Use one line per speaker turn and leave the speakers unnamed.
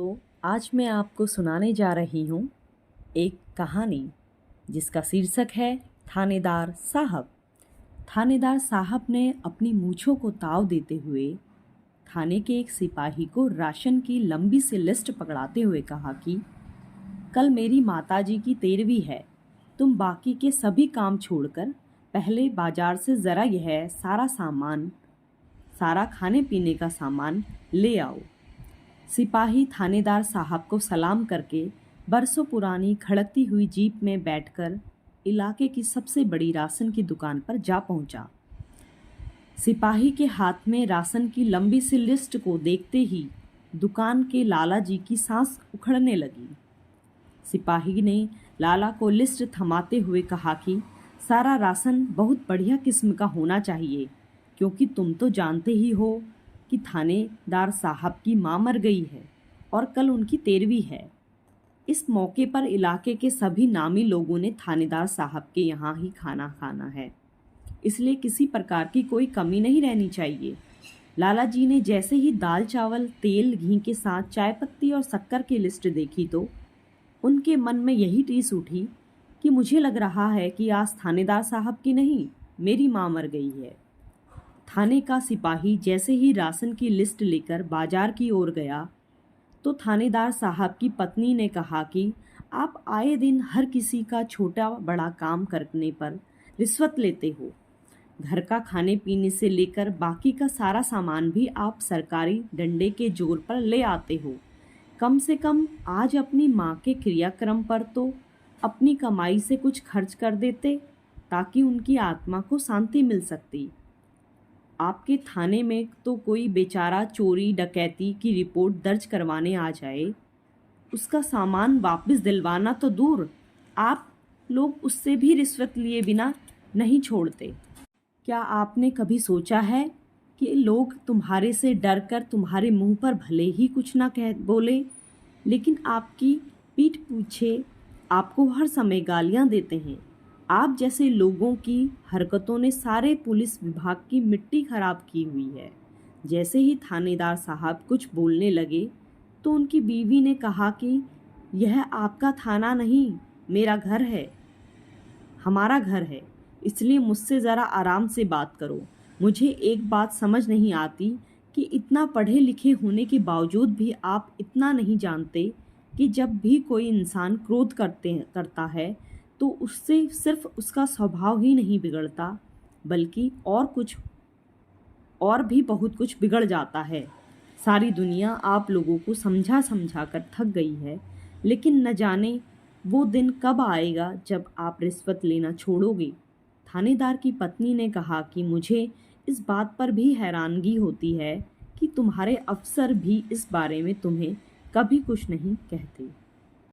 दोस्तों, आज मैं आपको सुनाने जा रही हूँ एक कहानी जिसका शीर्षक है थानेदार साहब। थानेदार साहब ने अपनी मूंछों को ताव देते हुए थाने के एक सिपाही को राशन की लंबी सी लिस्ट पकड़ाते हुए कहा कि कल मेरी माताजी की 13वीं है। तुम बाकी के सभी काम छोड़कर पहले बाजार से ज़रा यह सारा खाने पीने का सामान ले आओ। सिपाही थानेदार साहब को सलाम करके बरसों पुरानी खड़कती हुई जीप में बैठकर इलाके की सबसे बड़ी राशन की दुकान पर जा पहुंचा। सिपाही के हाथ में राशन की लंबी सी लिस्ट को देखते ही दुकान के लाला जी की सांस उखड़ने लगी। सिपाही ने लाला को लिस्ट थमाते हुए कहा कि सारा राशन बहुत बढ़िया किस्म का होना चाहिए, क्योंकि तुम तो जानते ही हो कि थानेदार साहब की माँ मर गई है और कल उनकी 13वीं है। इस मौके पर इलाके के सभी नामी लोगों ने थानेदार साहब के यहाँ ही खाना खाना है, इसलिए किसी प्रकार की कोई कमी नहीं रहनी चाहिए। लाला जी ने जैसे ही दाल चावल तेल घी के साथ चाय पत्ती और शक्कर की लिस्ट देखी तो उनके मन में यही टीस उठी कि मुझे लग रहा है कि आज थानेदार साहब की नहीं, मेरी माँ मर गई है। थाने का सिपाही जैसे ही राशन की लिस्ट लेकर बाजार की ओर गया तो थानेदार साहब की पत्नी ने कहा कि आप आए दिन हर किसी का छोटा बड़ा काम करने पर रिश्वत लेते हो। घर का खाने पीने से लेकर बाकी का सारा सामान भी आप सरकारी डंडे के जोर पर ले आते हो। कम से कम आज अपनी माँ के क्रियाक्रम पर तो अपनी कमाई से कुछ खर्च कर देते, ताकि उनकी आत्मा को शांति मिल सकती। आपके थाने में तो कोई बेचारा चोरी डकैती की रिपोर्ट दर्ज करवाने आ जाए, उसका सामान वापस दिलवाना तो दूर, आप लोग उससे भी रिश्वत लिए बिना नहीं छोड़ते। क्या आपने कभी सोचा है कि लोग तुम्हारे से डर कर तुम्हारे मुंह पर भले ही कुछ ना कह बोले, लेकिन आपकी पीठ पीछे आपको हर समय गालियां देते हैं। आप जैसे लोगों की हरकतों ने सारे पुलिस विभाग की मिट्टी खराब की हुई है। जैसे ही थानेदार साहब कुछ बोलने लगे तो उनकी बीवी ने कहा कि यह आपका थाना नहीं, मेरा घर है, हमारा घर है, इसलिए मुझसे ज़रा आराम से बात करो। मुझे एक बात समझ नहीं आती कि इतना पढ़े लिखे होने के बावजूद भी आप इतना नहीं जानते कि जब भी कोई इंसान क्रोध करता है तो उससे सिर्फ उसका स्वभाव ही नहीं बिगड़ता, बल्कि और भी बहुत कुछ बिगड़ जाता है। सारी दुनिया आप लोगों को समझा समझा कर थक गई है, लेकिन न जाने वो दिन कब आएगा जब आप रिश्वत लेना छोड़ोगे। थानेदार की पत्नी ने कहा कि मुझे इस बात पर भी हैरानगी होती है कि तुम्हारे अफसर भी इस बारे में तुम्हें कभी कुछ नहीं कहते।